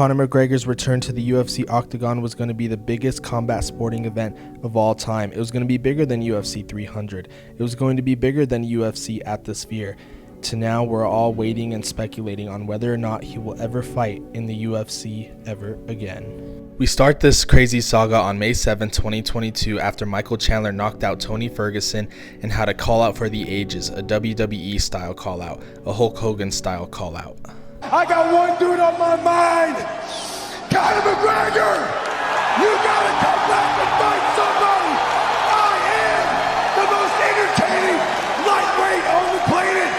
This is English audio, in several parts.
Conor McGregor's return to the UFC octagon was going to be the biggest combat sporting event of all time. It was going to be bigger than UFC 300. It was going to be bigger than UFC at the Sphere. To now, we're all waiting and speculating on whether or not he will ever fight in the UFC ever again. We start this crazy saga on May 7, 2022 after Michael Chandler knocked out Tony Ferguson and had a call out for the ages, a WWE style call out, a Hulk Hogan style call out. I got one dude on my mind, Conor McGregor. You gotta come back and fight somebody. I am the most entertaining lightweight on the planet.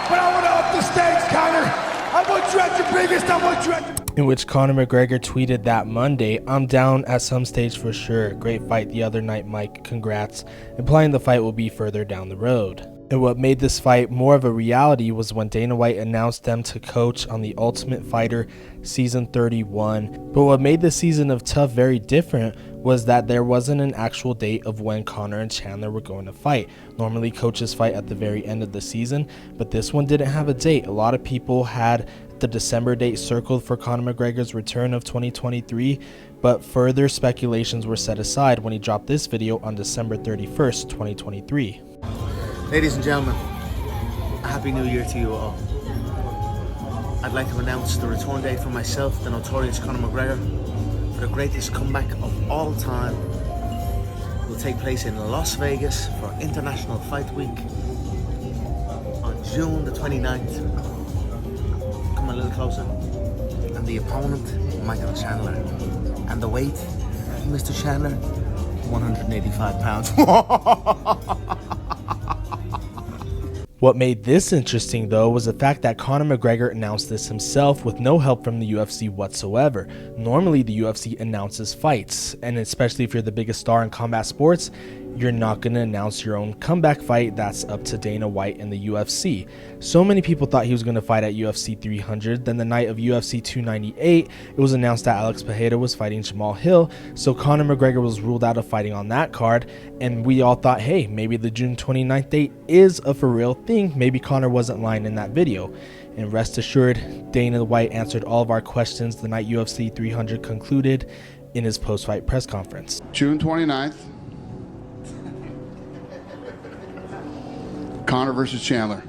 But I want to up the stakes, Conor. I want you at your biggest. I want you at your... In which Conor McGregor tweeted that Monday, "I'm down at some stage for sure. Great fight the other night, Mike. Congrats," implying the fight will be further down the road. And what made this fight more of a reality was when Dana White announced them to coach on The Ultimate Fighter Season 31. But what made the season of Tough very different was that there wasn't an actual date of when Conor and Chandler were going to fight. Normally coaches fight at the very end of the season, but this one didn't have a date. A lot of people had the December date circled for Conor McGregor's return of 2023, but further speculations were set aside when he dropped this video on December 31st, 2023. Ladies and gentlemen, a happy new year to you all. I'd like to announce the return date for myself, the notorious Conor McGregor, for the greatest comeback of all time. It will take place in Las Vegas for International Fight Week on June the 29th. Come a little closer. And the opponent, Michael Chandler. And the weight, Mr. Chandler, 185 pounds. What made this interesting though was the fact that Conor McGregor announced this himself with no help from the UFC whatsoever. Normally the UFC announces fights, and especially if you're the biggest star in combat sports, you're not going to announce your own comeback fight. That's up to Dana White and the UFC. So many people thought he was going to fight at UFC 300. Then the night of UFC 298, it was announced that Alex Pereira was fighting Jamal Hill. So Conor McGregor was ruled out of fighting on that card. And we all thought, hey, maybe the June 29th date is a for real thing. Maybe Conor wasn't lying in that video. And rest assured, Dana White answered all of our questions the night UFC 300 concluded in his post-fight press conference. June 29th. Conor versus Chandler.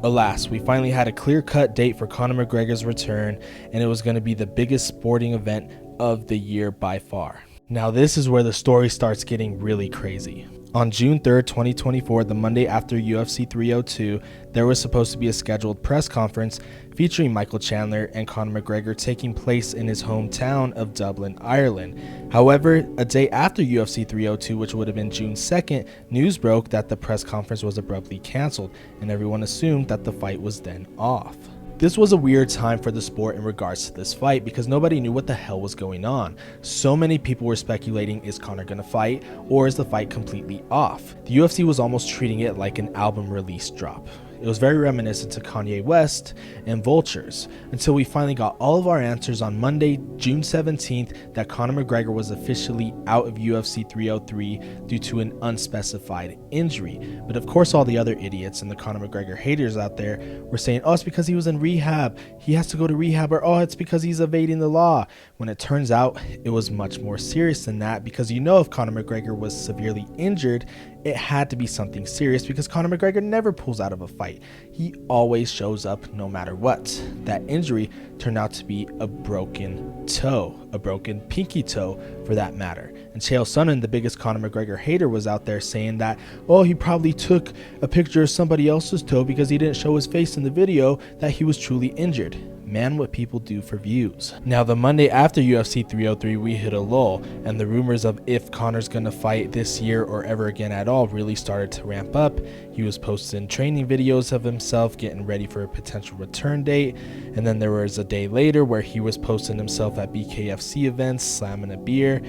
Alas, we finally had a clear-cut date for Conor McGregor's return, and it was going to be the biggest sporting event of the year by far. Now this is where the story starts getting really crazy. On June 3rd, 2024, the Monday after UFC 302, there was supposed to be a scheduled press conference featuring Michael Chandler and Conor McGregor taking place in his hometown of Dublin, Ireland. However, a day after UFC 302, which would have been June 2nd, news broke that the press conference was abruptly canceled, and everyone assumed that the fight was then off. This was a weird time for the sport in regards to this fight because nobody knew what the hell was going on. So many people were speculating, is Conor gonna fight or is the fight completely off? The UFC was almost treating it like an album release drop. It was very reminiscent to Kanye West and Vultures, until we finally got all of our answers on Monday, June 17th, that Conor McGregor was officially out of UFC 303 due to an unspecified injury. But of course all the other idiots and the Conor McGregor haters out there were saying, oh, it's because he was in rehab, he has to go to rehab, or oh, it's because he's evading the law. When it turns out it was much more serious than that, because you know if Conor McGregor was severely injured, it had to be something serious, because Conor McGregor never pulls out of a fight. He always shows up no matter what. That injury turned out to be a broken toe, a broken pinky toe for that matter. And Chael Sonnen, the biggest Conor McGregor hater, was out there saying that, oh, he probably took a picture of somebody else's toe because he didn't show his face in the video, that he was truly injured. Man, what people do for views. Now, the Monday after UFC 303, we hit a lull, and the rumors of if Conor's gonna fight this year or ever again at all really started to ramp up. He was posting training videos of himself getting ready for a potential return date, and then there was a day later where he was posting himself at BKFC events, slamming a beer.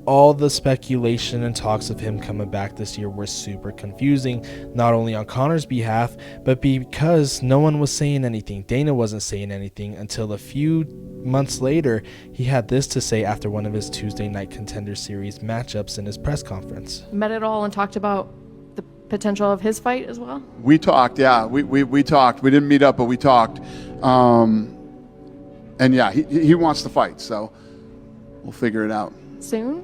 All the speculation and talks of him coming back this year were super confusing, not only on Conor's behalf, but because no one was saying anything. Dana wasn't saying anything until a few months later. He had this to say after one of his Tuesday Night Contender Series matchups in his press conference. Met it all and talked about potential of his fight as well? We talked, yeah. We talked. We didn't meet up, but we talked. And yeah, he wants to fight, so we'll figure it out. Soon?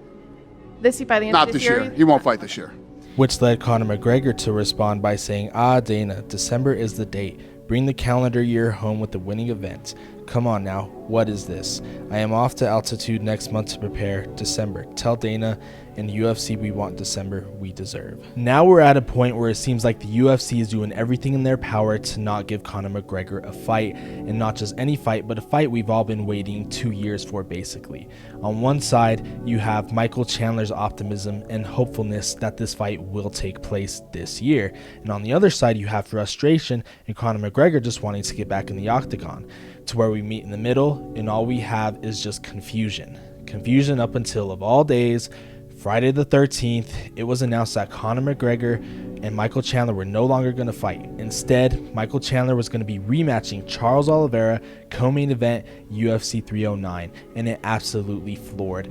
By the end Not of this year. He won't fight this year. Which led Conor McGregor to respond by saying, Dana, December is the date. Bring the calendar year home with the winning event. Come on now, what is this? I am off to altitude next month to prepare. December. Tell Dana and UFC we want December we deserve. Now we're at a point where it seems like the UFC is doing everything in their power to not give Conor McGregor a fight, and not just any fight, but a fight we've all been waiting 2 years for basically. On one side, you have Michael Chandler's optimism and hopefulness that this fight will take place this year. And on the other side, you have frustration and Conor McGregor just wanting to get back in the octagon, to where we meet in the middle, and all we have is just confusion. Confusion up until, of all days, Friday the 13th, it was announced that Conor McGregor and Michael Chandler were no longer going to fight. Instead, Michael Chandler was going to be rematching Charles Oliveira, co-main event UFC 309, and it absolutely floored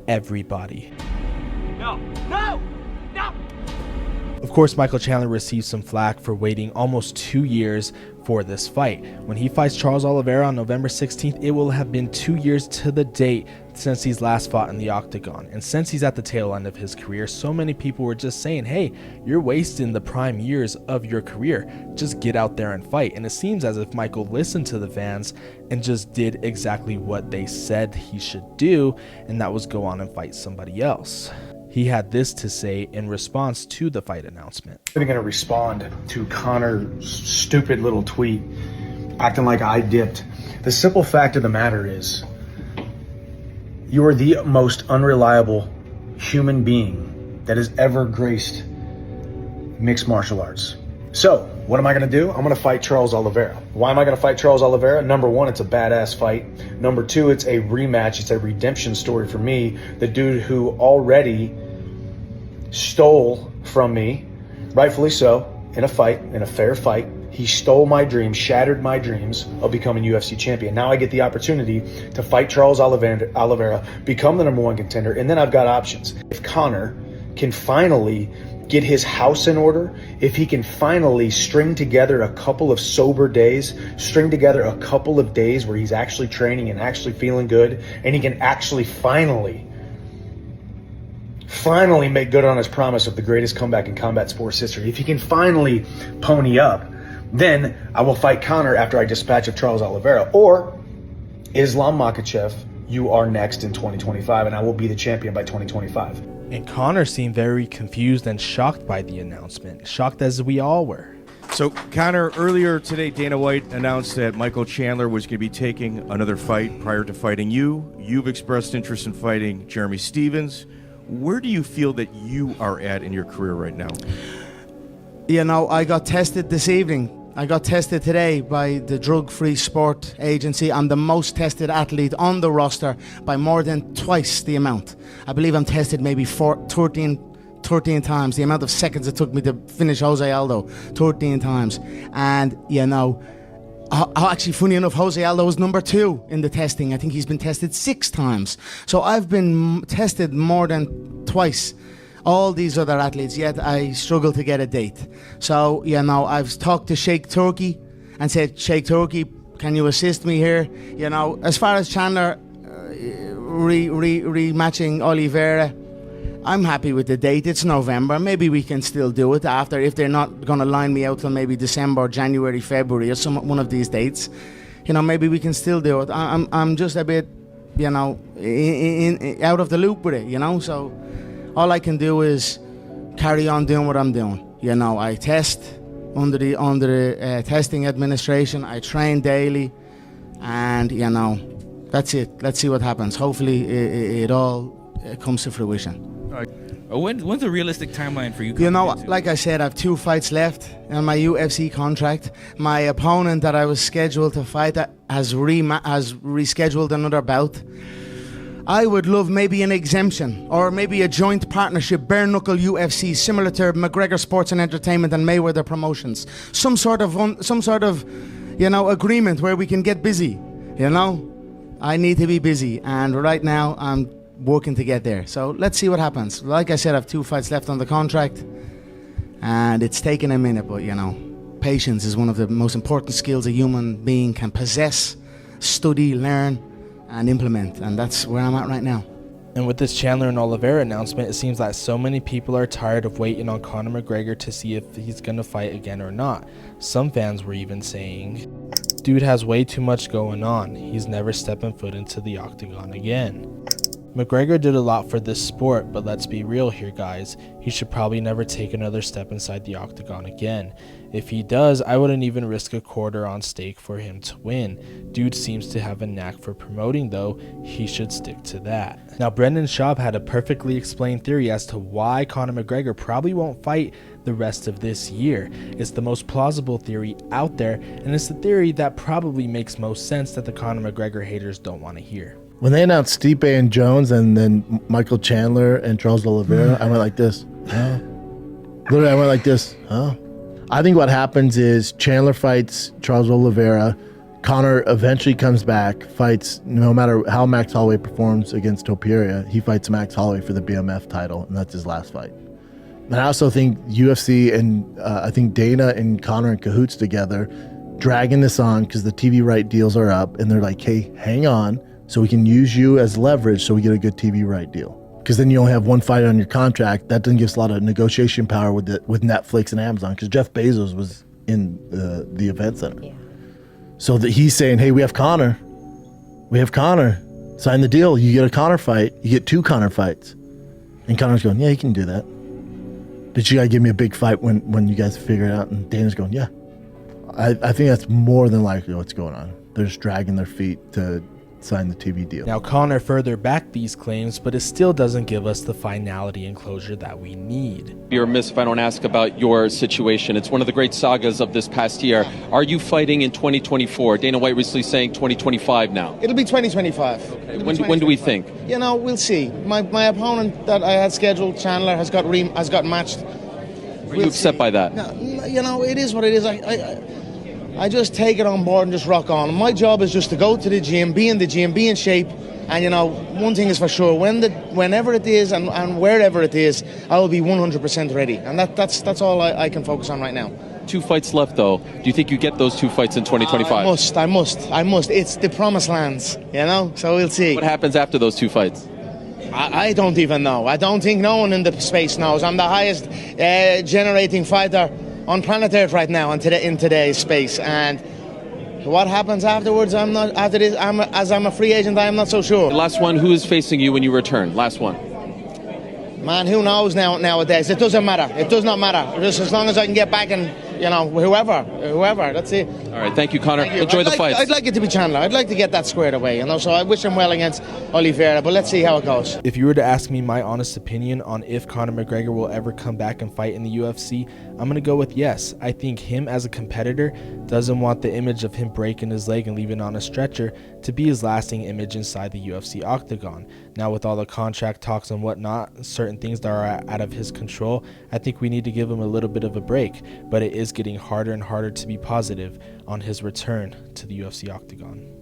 everybody. No! Of course, Michael Chandler received some flack for waiting almost 2 years for this fight. When he fights Charles Oliveira on November 16th, it will have been 2 years to the date since he's last fought in the octagon. And since he's at the tail end of his career, so many people were just saying, hey, you're wasting the prime years of your career. Just get out there and fight. And it seems as if Michael listened to the fans and just did exactly what they said he should do, and that was go on and fight somebody else. He had this to say in response to the fight announcement. I'm going to respond to Conor's stupid little tweet acting like I dipped. The simple fact of the matter is, you are the most unreliable human being that has ever graced mixed martial arts. So, what am I going to do? I'm going to fight Charles Oliveira. Why am I going to fight Charles Oliveira? Number one, it's a badass fight. Number two, it's a rematch. It's a redemption story for me. The dude who already stole from me, rightfully so, in a fight, in a fair fight. He stole my dreams, shattered my dreams of becoming UFC champion. Now I get the opportunity to fight Charles Oliveira, become the number one contender, and then I've got options. If Conor can finally get his house in order, if he can finally string together a couple of sober days, string together a couple of days where he's actually training and actually feeling good, and he can actually finally make good on his promise of the greatest comeback in combat sports history, if he can finally pony up, then I will fight Conor after I dispatch of Charles Oliveira. Or Islam Makhachev, you are next in 2025, and I will be the champion by 2025. And Conor seemed very confused and shocked by the announcement, shocked as we all were. So, Conor, earlier today, Dana White announced that Michael Chandler was going to be taking another fight prior to fighting you. You've expressed interest in fighting Jeremy Stephens. Where do you feel that you are at in your career right now? You know, I got tested this evening. I got tested today by the Drug-Free Sport Agency. I'm the most tested athlete on the roster by more than twice the amount. I believe I'm tested maybe 13 times the amount of seconds it took me to finish Jose Aldo, 13 times. And, you know, actually, funny enough, Jose Aldo was number 2 in the testing. I think he's been tested 6 times. So I've been tested more than twice all these other athletes, yet I struggle to get a date. So, you know, I've talked to Sheikh Turkey and said, Sheikh Turkey, can you assist me here? You know, as far as Chandler rematching Oliveira, I'm happy with the date. It's November. Maybe we can still do it after, if they're not going to line me out till maybe December, January, February, or one of these dates. You know, maybe we can still do it. I'm just a bit, you know, out of the loop with it, you know, so all I can do is carry on doing what I'm doing. You know, I test under the testing administration. I train daily, and you know, that's it. Let's see what happens. Hopefully, it all comes to fruition. When's a realistic timeline for you? You know, like I said, I have 2 fights left on my UFC contract. My opponent that I was scheduled to fight has rescheduled another bout. I would love maybe an exemption or maybe a joint partnership, bare knuckle UFC, similar to McGregor Sports and Entertainment and Mayweather Promotions. Some sort of you know, agreement where we can get busy. You know, I need to be busy, and right now I'm working to get there. So let's see what happens. Like I said, I have 2 fights left on the contract, And it's taken a minute, but you know, patience is one of the most important skills a human being can possess, study, learn, and implement. And that's where I'm at right now. And with this Chandler and Oliveira announcement, it seems that so many people are tired of waiting on Conor McGregor to see if he's going to fight again or not. Some fans were even saying, dude has way too much going on. He's never stepping foot into the octagon again. McGregor did a lot for this sport, but let's be real here, guys. He should probably never take another step inside the octagon again. If he does, I wouldn't even risk a quarter on stake for him to win. Dude seems to have a knack for promoting, though. He should stick to that. Now, Brendan Schaub had a perfectly explained theory as to why Conor McGregor probably won't fight the rest of this year. It's the most plausible theory out there, and it's the theory that probably makes most sense that the Conor McGregor haters don't want to hear. When they announced Stipe and Jones and then Michael Chandler and Charles Oliveira, I went like this. Huh? Literally, I went like this. Huh? I think what happens is Chandler fights Charles Oliveira. Conor eventually comes back, fights, no matter how Max Holloway performs against Topuria, he fights Max Holloway for the BMF title, and that's his last fight. And I also think UFC and I think Dana and Conor in cahoots together, dragging this on because the TV right deals are up, and they're like, hey, hang on, so we can use you as leverage so we get a good TV right deal. Because then you only have one fight on your contract. That doesn't give us a lot of negotiation power with Netflix and Amazon, because Jeff Bezos was in the event center. Yeah. So that he's saying, hey, we have Conor. Sign the deal. You get a Conor fight. You get 2 Conor fights. And Conor's going, yeah, you can do that. But you got to give me a big fight when you guys figure it out. And Dana's going, yeah. I think that's more than likely what's going on. They're just dragging their feet to sign the TV deal. Now, Conor further backed these claims, but it still doesn't give us the finality and closure that we need. You're remiss if I don't ask about your situation. It's one of the great sagas of this past year. Are you fighting in 2024? Dana White recently saying 2025 now. It'll be 2025. Okay. When do we think? You know, we'll see. My opponent that I had scheduled, Chandler, has got matched. Are you upset by that? No, you know, it is what it is. I just take it on board and just rock on. My job is just to go to the gym, be in the gym, be in shape. And, you know, one thing is for sure, whenever it is and wherever it is, I will be 100% ready. And that's all I can focus on right now. 2 fights left, though. Do you think you get those 2 fights in 2025? I must. It's the promised lands, you know? So we'll see. What happens after those 2 fights? I don't even know. I don't think no one in the space knows. I'm the highest generating fighter on planet Earth right now in today's space, and what happens afterwards, I'm a free agent, I'm not so sure. The last one, who is facing you when you return? Last one. Man, who knows nowadays? It doesn't matter. It does not matter. Just as long as I can get back and, you know, whoever, that's it. All right, thank you, Conor. Enjoy the fight. I'd like it to be Chandler. I'd like to get that squared away, you know, so I wish him well against Oliveira, but let's see how it goes. If you were to ask me my honest opinion on if Conor McGregor will ever come back and fight in the UFC, I'm going to go with yes. I think him as a competitor doesn't want the image of him breaking his leg and leaving on a stretcher to be his lasting image inside the UFC octagon. Now, with all the contract talks and whatnot, certain things that are out of his control, I think we need to give him a little bit of a break, but it is getting harder and harder to be positive on his return to the UFC octagon.